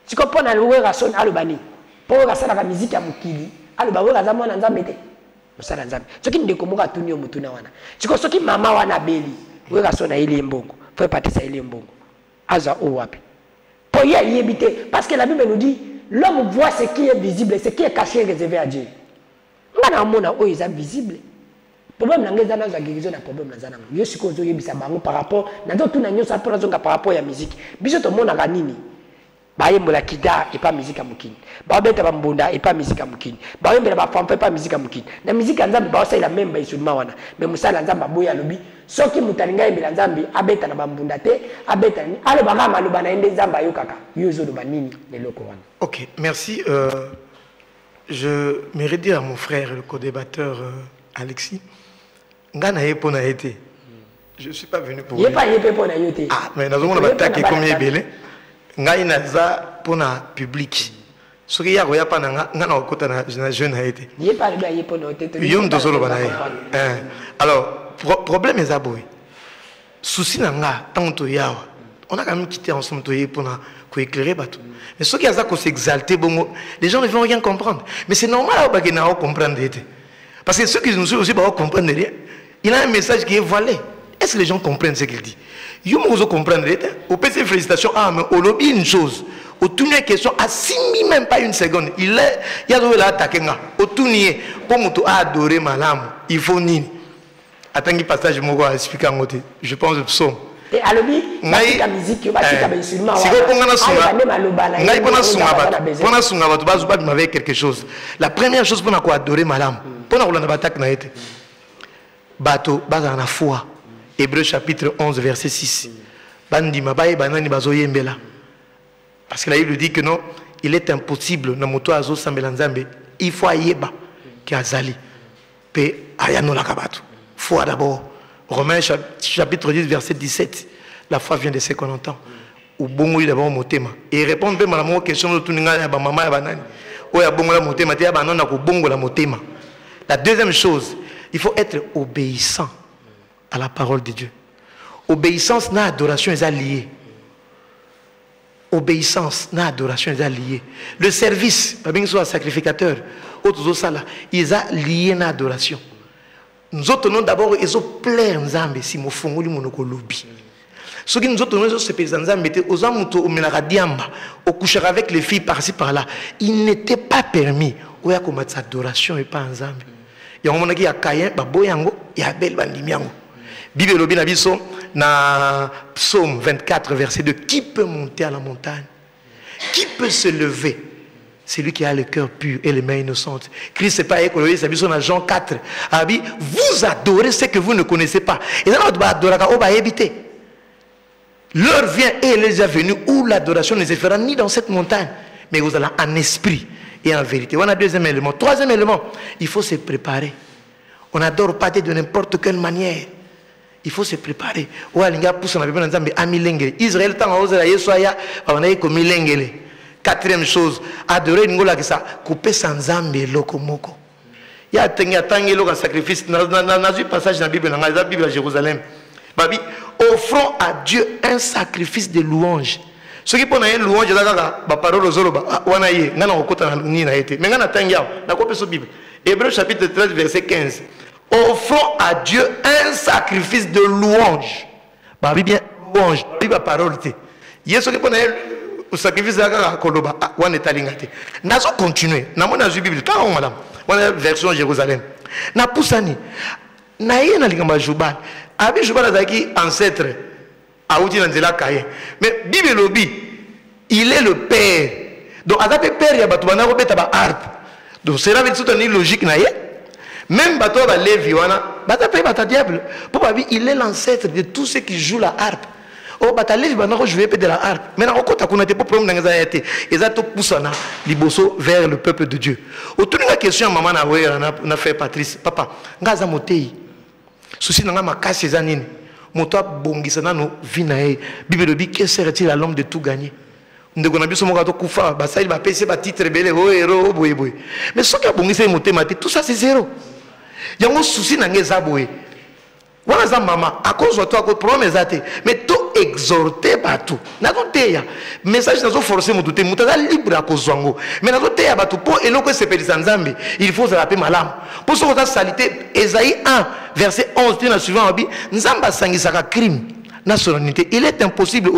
Ce qui prend à louer Rasson Alubani, pour la musique à Mukili, Alubani, Razamon and Zambete. Ce qui ne découvre tout le monde. Ce qui maman wana beli, oui, Rasson a Eli Mbongo, frère Patrice a Eli Mbongo. Aza Owapi. Pour y habiter, parce que la Bible nous dit, l'homme voit ce qui est visible, ce qui est caché et réservé à Dieu. On a un monde où ils sont visibles. Problème n'a pas de guérison, problème n'a pas de guérison. Je suis par rapport à la musique. Bisous tout le monde a gagné. Bayembola kida et pas musique à mukini. Babeta bambunda et pas musique à mukini. Bayembola ba femme pas musique à mukini. La musique à nzambe ba la même ba isulma wana. Mais musala nzamba boya lobi. Soki mutalinga ebela nzambe abeta na bambunda te, abeta ni. Ale ba mama loba na ende nzamba yo kaka. Yozo do banini le loko wana. OK, merci. Je mérite dire à mon frère le co-débatteur Alexis. Ngana yepona été. Je ne suis pas venu pour. Yepa yepona yote. Ah, mais nous avons attaqué comme yebele. Ngai naza pona public. Ce qui y a pas ngana okota na jeune a été. Yepa yepona yote. Yom dozolo banaye. Alors, problème est aboué. Souci n'a tant de yawa. On a quand même quitté ensemble pour éclairer bateau. Mais ceux qui ont ça qu'on s'exalter, bon, les gens ne vont rien comprendre. Mais c'est normal qu'ils ne comprendre. Parce que ceux qui nous aussi ne comprendre rien. Il a un message qui est voilé. Est-ce que les gens comprennent ce qu'il dit? Ils vont comprendre. Au PC félicitations, ah mais au lobby une chose. Au tourner une question, à 6 000 même pas une seconde. Il y a de l'attaquer. Au tourner, comme tu as adoré ma lame, il faut ni. Attends qu'il passage, je vais expliquer en côté. Je pense au psaume. Et à l'objet, la musique, si vous avez quelque chose. La première chose pour nous adorer ma lame, pour nous adorer bateau, basa na foi. Hébreux chapitre 11, verset 6. Bandi mabaye banani bazo yembela. Parce que la Bible dit que non, il est impossible na moto azo sambela nzambe. Il faut ayeba ki azali. Pe ayano la kabato. Foi d'abord. Romains chapitre 10, verset 17. La foi vient de ce qu'on entend. Ou bongo d'abord motema. Et répondre bien à la question de tout le monde, ya maman ya banani. Ou ya bongo la motema, ya banana ko bongo la motema. La deuxième chose, il faut être obéissant à la parole de Dieu. Obéissance n'a adoration est liée. Obéissance n'a adoration est liée. Le service, pas bien que ce soit sacrificateur, autres ça là, ils ont lié na adoration. Nous autres non d'abord ils ont plaire nzambe si mo fongoli monoko lobi. Ce qui nous autres nous se pèse nzambe était aux amuto au menara diamba, au coucher avec les filles par-ci par-là. Il n'était pas permis. Oya komatsa adoration et pas nzambe. Il y a un moment qui a Caïn, Baboyango, et Abel Bandimiango. Bible lobi na biso na Psaume 24 verset 2. Qui peut monter à la montagne? Qui peut se lever? C'est lui qui a le cœur pur et les mains innocentes. Christ n'est pas écologique, c'est biso na Jean 4. Abi, vous adorez ce que vous ne connaissez pas. Et là on va adorer on va éviter. L'heure vient et elle est déjà venue où l'adoration ne se fera ni dans cette montagne, mais vous allez en esprit et en vérité. On a deuxième élément. Troisième élément, il faut se préparer. On n'adore pas de n'importe quelle manière. Il faut se préparer. Israël, quatrième chose, adorer Ngola qui ça, couper sans zambe lokomoko. Il y a un sacrifice. Dans un passage dans la Bible, dans la Bible à Jérusalem, Babi, offrons à Dieu un sacrifice de louange. Ce qui pour une louange, c'est la parole aux autres. On a eu, on a encore ni na été. Mais on a tangia, na quoi peut Bible. Hébreux chapitre 13 verset 15. Offrons à Dieu un sacrifice de louange. Babi bien louange. Babi ba parole te. Yeso qui pour le sacrifice de la koloba. On est allé ngate. Nazo continuer. Na mon azu Bible. Quand on madame. On a version Jérusalem. Na poussani. Na yé na lingamba jubal. Abi jubal azaki ancêtre. Mais Bible lobi, il est le père. Donc, à ce père, il y a batouana robeta ba harpe. Donc, c'est là une logique naïe. Même bateau va lever, bata paye bata diable. Pour Babi, il est l'ancêtre de tous ceux qui jouent la harpe. Oh, bata levi bana jouer de la harpe. Mais na okota kuna te pour problème dans les été. Ils ont poussé na liboso vers le peuple de Dieu. Autour de la question, maman na fait Patrice, papa, ngaza motei. Souci na ma casse zanine. Moto bongisana no vinae Bible lobi que serait-il à l'homme de tout gagner? Ndeko na biso moka to kufa ba sai ba pese ba titre belé o héros boy boy. Mais ce qui a bongisa motema tout ça c'est zéro. Yango souci na ngeza boy. Wana za mama à cause de toi que problème ezate mais to exhorter batou. Na ko teya message na zo forcer moto te mutaza libre à cause wango. Mais na zo teya batou pour eloko se pedi nzambe, il faut se rappeler malam. Pour ce que salité Ésaïe 1 verset 11 tu na suivant abi nzamba sangisaka crime na solennité. Il est impossible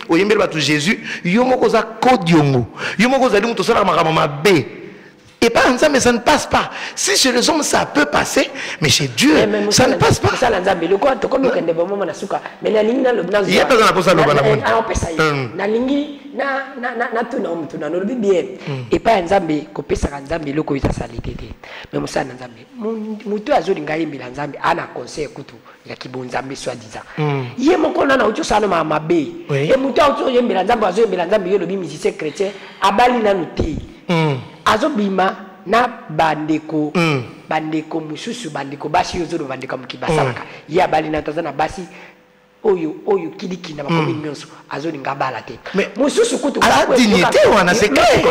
oyembe batou Jésus yomoko za kodiongo. Yomoko za limuto sala makamama be. Et pas ensemble, mais ça ne passe pas. Si chez les hommes, ça peut passer, mais chez Dieu, ça ne passe pas. Il y a pas de pour ça, et pas Nzambe, copé sa Nzambe, le Koïta salité. Mais Moussa Nzambe, Moutou Azuri Ngaï Milanzambe, Anna conseil Koutou, Yakibou Nzambe soi-disant. Yé mon colonne auto sanoma mabé. Et Moutou Auto Yembelanzambe, Azo Yembelanzambe, le musicien chrétien, Abali Nanuti. Azobima na bandeko bandeko mususu bandeko basi yozoro bandeko mukibasalaka ya bali na tazana basi oyo kiliki na bakomi nyonso azolinga bala te mosusu kutu ala dignité wana c'est clair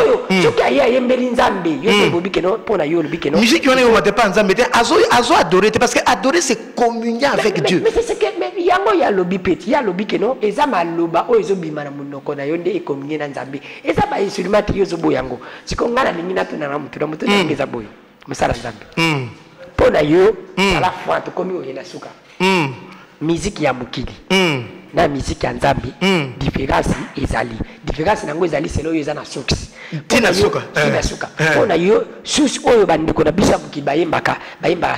soki aye ayembeli nzambe yo te bobi keno mpona yo olobi keno musique wana yomate pa nzambe te azo adorer te parce que adorer c'est communier avec Dieu mais c'est que yango ya lobi peti ya lobi keno eza maloba oyo ezobima na monoko na yo nde ekommunier na nzambe eza ba instrument yo zobo yango siko ngana ningi natuna na mutu na ngeza boyo musala nzambe mpona yo ala foi tokomi oye na suka musique ya mukili na musique ya nzambe différence nango ezali selo yo eza na source tina suka mpona yo source oyo bandeko na biso ya mokili bayembaka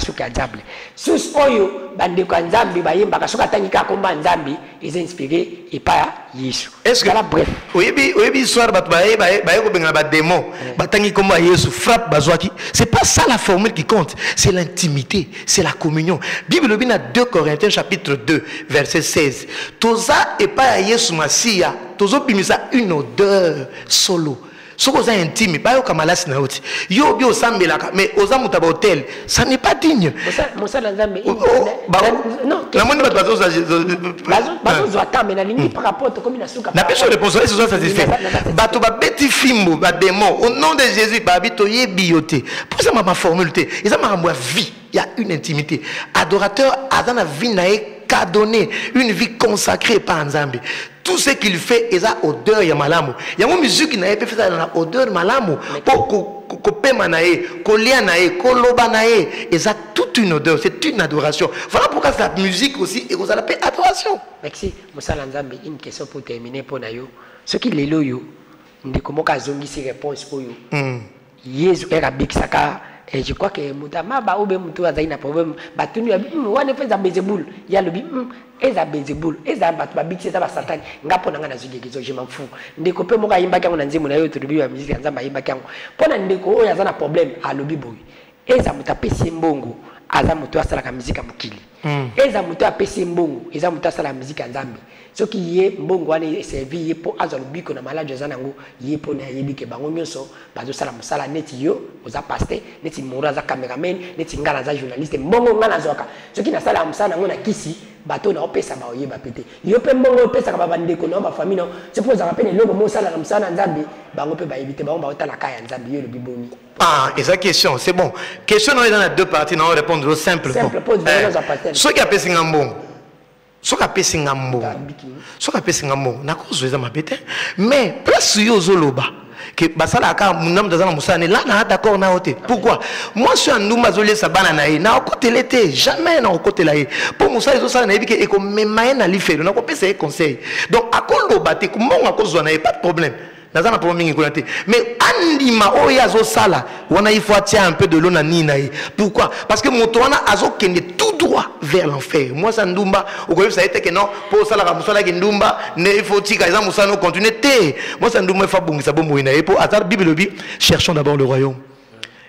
suka ya nzambe source oyo bandeko ya nzambe bayembaka soki atangi kaka komba nzambe eza inspiré epai ya yesu ezala bref oyebi histoire bato baye kobengana badémon batangi komba ya yesu frappe bazwaki c'est pas ça la formule qui compte, c'est l'intimité, c'est la communion. Bible lobi na 2 Corinthiens chapitre 2 verset 16 toza epai ya yesu masiya tozobimisa une odeur solo soko oza intime bayoka malasi na yo te yo bi osambelaka mais oza moto ya bahotel ça n'est pas digne mosala nzambe namoni bato bazozwa tambe nalingi par rapport tokomi na suka napesi réponse oyo ezoza satisfait bato babeti fimbo badémon au nom de Jésus babi toyebi yo te posa ma formule te eza makambo ya vie, il y a une intimité. Adorateur aza na vie na ye donné une vie consacrée par Nzambe. Tout ce qu'il fait est à odeur ya malamu. Il y a une musique qui n'a pas fait ça dans odeur malamu. Pour kopema nae, kolia nae, koloba nae, et ça toute une odeur, c'est une adoration. Voilà pourquoi cette musique aussi et vous appelle adoration. Merci. Moussala Nzambe, une question pour terminer pour nayo. Ce qui les loyo, ndeko moka zongi si réponse pour yo. Yesu era big saka. Et je crois que Moutama ba oube mutu azai na problème batunu ya wane feza bezebul ya lobi eza bezebul eza batu ba biksi eza ba satani ngapo nanga na zugegezo je m'en fous ndeko pe moka yimba kyango na nzimu na yo turubi ya musique nzamba yimba kyango pona ndeko oyo aza na problème a lobi boy eza mutu apesi mbongo aza mutu asala ka musique mukili eza mutu apesi mbongo eza mutu asala musique nzambe soki ye mbongo wana servi ye po azalo biko na malade za nango ye po na yebi ke bango nyonso bazo sala musala neti yo oza pasteur neti mura za cameraman neti ngala za journaliste mbongo ngana zoka soki na sala musala nango na kisi bato na opesa ba oyeba pete yo pe mbongo opesa ka babandeko na ba famille no c'est pour ça rappelle logo mo sala na musala nzambe bango pe ba yebite bango ba otala kaya nzambe yo le biboni. Ah, et sa question, c'est bon. Question on est dans la deux parties, on va répondre au simple. Simple pose ce qui a payé Singambon. Ce qui a payé Singambon. Ce qui a payé Singambon. Na cause de ma bête. Mais place yo zoloba. Que basala ka munam dazana musane là na d'accord na hote. Pourquoi? Moi je suis en Ndoumba zolé sabana na na côté l'été, jamais na côté là. Pour musa zo sala na yebi ke ko memaye na lifelo na ko pesa conseil. Donc akolo baté ko mo akozwa na pas de problème. Nazana problème ngi mais andima oya zo sala wana il faut attirer un peu de l'eau na nina. Pourquoi? Parce que motoana azo kende tout droit vers l'enfer. Moi ça Ndoumba au ko ça été que non pour sala ka musala ki Ndoumba ne il faut tika za musano continuer té. Moi ça Ndoumba fa bongisa bombo ina et pour azar Bible bi cherchons d'abord le royaume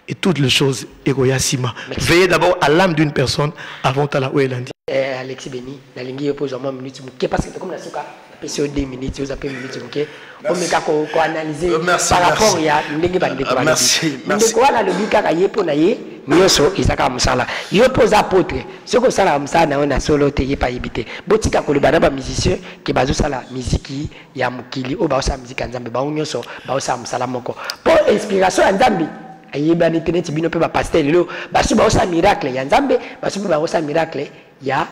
et toutes les choses egoyasima. Veillez d'abord à l'âme d'une personne avant à la ouelandi. Alexis Beni, na lingi yo pose moi minute muke parce que comme la suka pese 2 minutes vous appelez minute muke on me ka ko analyser par rapport ya ndenge bande ko merci ndeko wana le bika ka yepo na ye nyoso izaka musala yo pose apôtre ce ko sala musala na solo te ye pa yibite botika ko le bana ba musicien ke bazo sala musique ya mukili o ba sa musique nzambe ba nyoso ba sa musala moko pour inspiration nzambe ayeba ni teneti bino pe ba pasteur lelo basu ba sa miracle ya nzambe basu ba sa miracle ya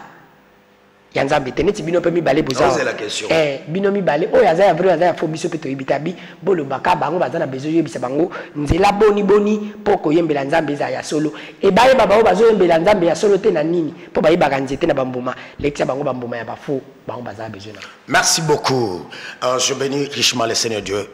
nzambe teneti bino pe mi balé boza c'est la question bino mi balé o ya za ya vrai ya fo biso pe to ibitabi bolo baka bango bazana bezo yebisa bango nzela boni poko yembela nzambe za ya solo e baye baba o bazo yembela nzambe ya solo te na nini po baye bakanzete na bambuma lektia bango bambuma ya bafo bango bazana bezo na. Merci beaucoup. Je bénis richement le Seigneur Dieu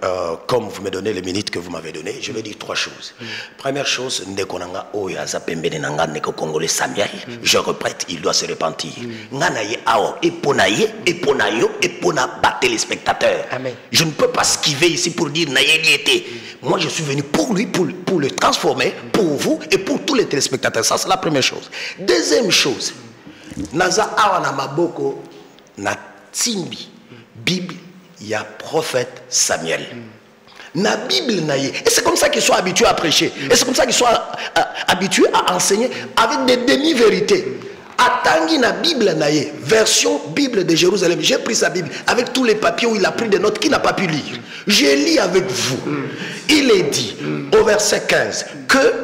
comme vous me donnez les minutes que vous m'avez donné. Je vais dire 3 choses. Première chose, ndekonanga o ya za pembene nanga neko congolais Samuel. Je répète, il doit se repentir. Ngana ye aor eponaye eponayo epona ba téléspectateurs. Amen. Je ne peux pas esquiver ici pour dire naïe était. Moi je suis venu pour lui pour le transformer pour vous et pour tous les téléspectateurs. Ça c'est la première chose. Deuxième chose, naza awa na maboko na timbi Bible il y a prophète Samuel. Na Bible naïe. Et c'est comme ça qu'ils sont habitués à prêcher. Et c'est comme ça qu'ils sont habitués à enseigner avec des demi-vérités. Atangi na Bible naye, version Bible de Jérusalem. J'ai pris sa Bible avec tous les papiers où il a pris des notes qu'il n'a pas pu lire. Je lis avec vous. Il est dit au verset 15 que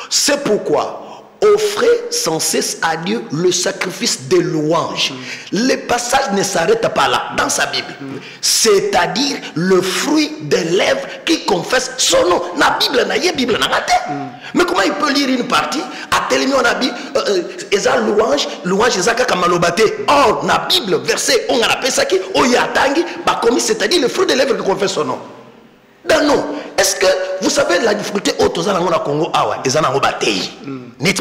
c'est pourquoi offrez sans cesse à Dieu le sacrifice de louange. Le passage ne s'arrête pas là dans sa Bible. C'est-à-dire le fruit des lèvres qui confesse son nom. La Bible n'a pas Bible n'a pas. Mais comment il peut lire une partie? À tel on a dit louange ezaka kamalobate. Or la Bible verset on a appelé ça qui oyatangi ba commis, c'est-à-dire le fruit des lèvres qui confesse son nom. Ben non. Est-ce que vous savez la difficulté au Congo awa ezana ngobatei. Ils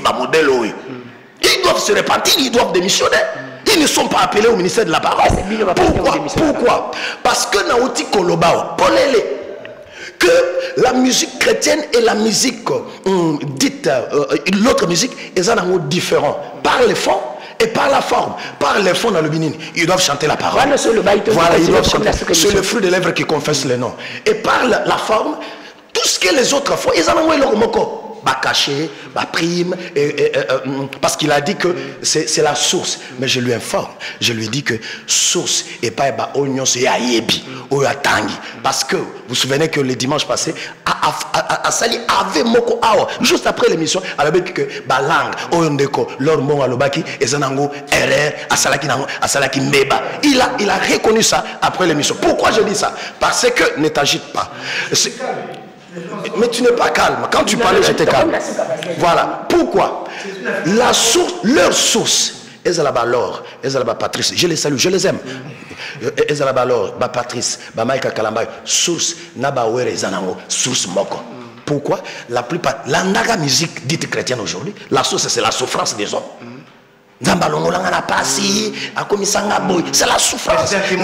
doivent se repentir, ils doivent démissionner. Ils ne sont pas appelés au ministère de la parole. Pourquoi? Parce que Naouti Kolobao, Polele, que la musique chrétienne et la musique dite, l'autre musique, ils sont différents par le fond et par la forme. Par le fond dans le bénin, ils doivent chanter la parole. Voilà, ils doivent chanter. C'est le fruit des lèvres qui confesse le nom. Et par la forme, tout ce que les autres font, ils en ont leur moko. Caché, prime, parce qu'il a dit que c'est la source. Mais je lui informe, je lui dis que source et pas oignon, c'est ayebi ou atangi. Parce que vous vous souvenez que le dimanche passé, à Sali avait moko awa, juste après l'émission, à la bête que langue, oyondeko, leur mot à l'obaki, et zanango, erreur, à salaki mbeba. Il a reconnu ça après l'émission. Pourquoi je dis ça? Parce que ne t'agite pas. Mais tu n'es pas calme. Quand tu parlais, j'étais calme. Voilà. Pourquoi? La source, leur source, Ezalaba Laure, Ezalaba Patrice, je les salue, je les aime. Ezalaba Laure, Patrice, Maïka Kalambay, source, Nabawere Zanango, source Moko. Pourquoi? La plupart, la naga musique dite chrétienne aujourd'hui, la source c'est la souffrance des hommes. C'est la souffrance. Il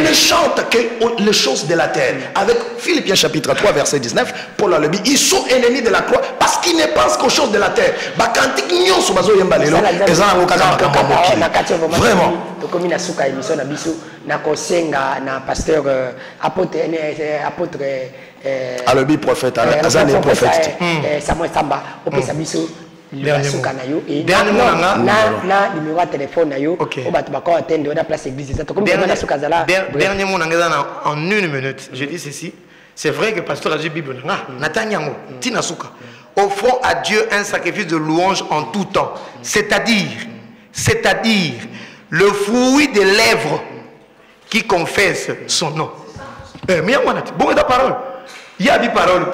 ne chante que les choses de la terre. Avec Philippiens chapitre 3 verset 19, Paul a dit, ils sont ennemis de la croix parce qu'ils ne pensent qu'aux choses de la terre. Vraiment. Alobi prophète, Azane prophète. Samuel Samba, dernier mot en une minute. Je dis ceci. C'est vrai que pasteur a dit Bible. Offrons à Dieu un sacrifice de louange en tout temps. C'est-à-dire le fruit des lèvres qui confesse son nom. Mais bon, la parole. Il y a des paroles.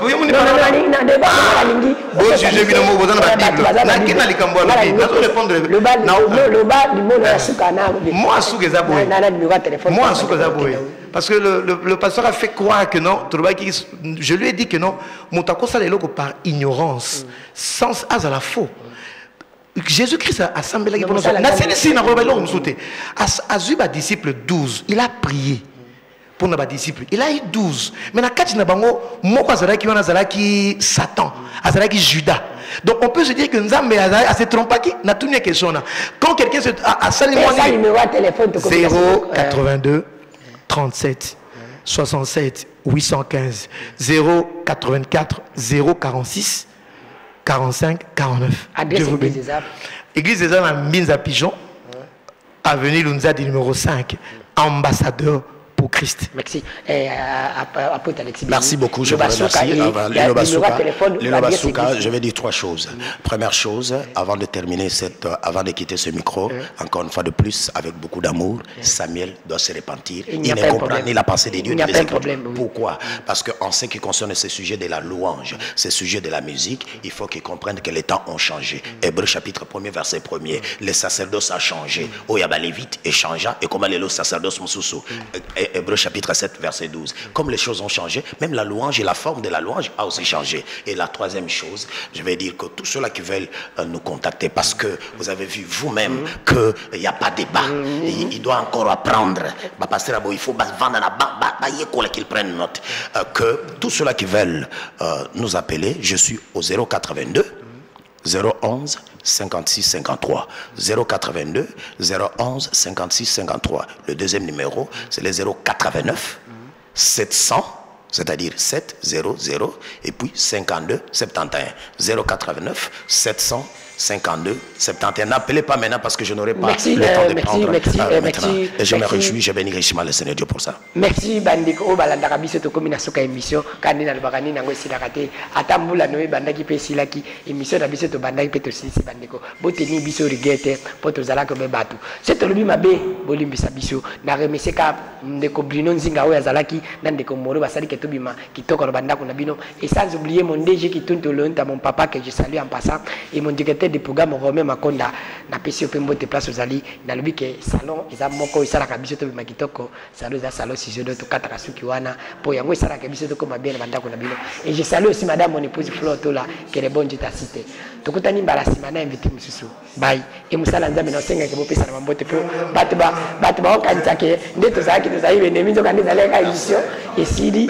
Parce que le pasteur a fait croire que non. Je lui ai dit que non. Par ignorance, sans à la faux. Jésus-Christ a assemblé les disciples 12. Il a prié pour nos disciples. Il a eu 12. Mais Satan, Judas. Donc on peut se dire que Nzambe a se trompé qui n'a tout une question là. Quand quelqu'un a sali 082 37 67 815 084 046 45 49. Adresse Église des Arts à Mbinza Pigeon, avenue Lunzadi numéro 5, ambassadeur pour Christ. Merci. Merci beaucoup, je vous remercie. Lino Basuka, je vais dire trois choses. Première chose, avant de terminer avant de quitter ce micro, encore une fois de plus, avec beaucoup d'amour, Samuel doit se repentir. Il ne comprend ni la pensée de Dieu ni les Écritures. Pourquoi? Parce qu'en ce qui concerne ce sujet de la louange, ce sujet de la musique, il faut qu'ils comprennent que les temps ont changé. Hébreu chapitre 1er, verset 1er, le sacerdoce a changé. Oyaba Lévite et changea, et comment le sacerdoce Moussoussou. Hébreu chapitre 7 verset 12. Comme les choses ont changé, même la louange et la forme de la louange a aussi changé. Et la troisième chose, je vais dire que tous ceux-là qui veulent nous contacter, parce que vous avez vu vous-même qu'il n'y a pas de débat, il doit encore apprendre. Il faut vendre qu'ils prennent note. Que tous ceux-là qui veulent nous appeler, je suis au 082 011 56 53 082 011 56 53. Le deuxième numéro c'est le 089 700, c'est-à-dire 700 et puis 52 71. 089 700 52 71. N'appelez pas maintenant parce que je n'aurai pas merci, le temps de merci, prendre merci, et je me réjouis, je bénis richement le Seigneur Dieu pour ça. Merci bandiko o balandaka biso to komi na soka émission kandi na lobakani nango esilaka te ata mbula no ebandaki mpe esilaki émission na biso tobandaki mpe tosilisi bandeko boteni biso rigueur te mpo tozalaki obe bato se tolobi mabe bolimbisa biso na remercie ka ndeko Bruno Nzinga oyo azalaki na ndeko Moro basali ke tobima kitoko na bandako na bino et sans oublier mon DG qui tourne Lonta mon papa que je salue en passant et mon directeur de programme Romain Makonda na pesi ope mbote place ozali na lobi ke salon eza moko esalaka biso tobima kitoko salon eza salon sizodo to kataka suki wana po yango esalaka biso to koma bien na bandako na bino et je salue aussi madame mon épouse Flore Tola que le bon Dieu t'assiste tokutani mbala sima na invité mususu bye et musala nzambe na senga ke bopesa na mbote po bato ba okanisa ke nde tozalaki tozali benemi nzoka nde ezalaka émission esili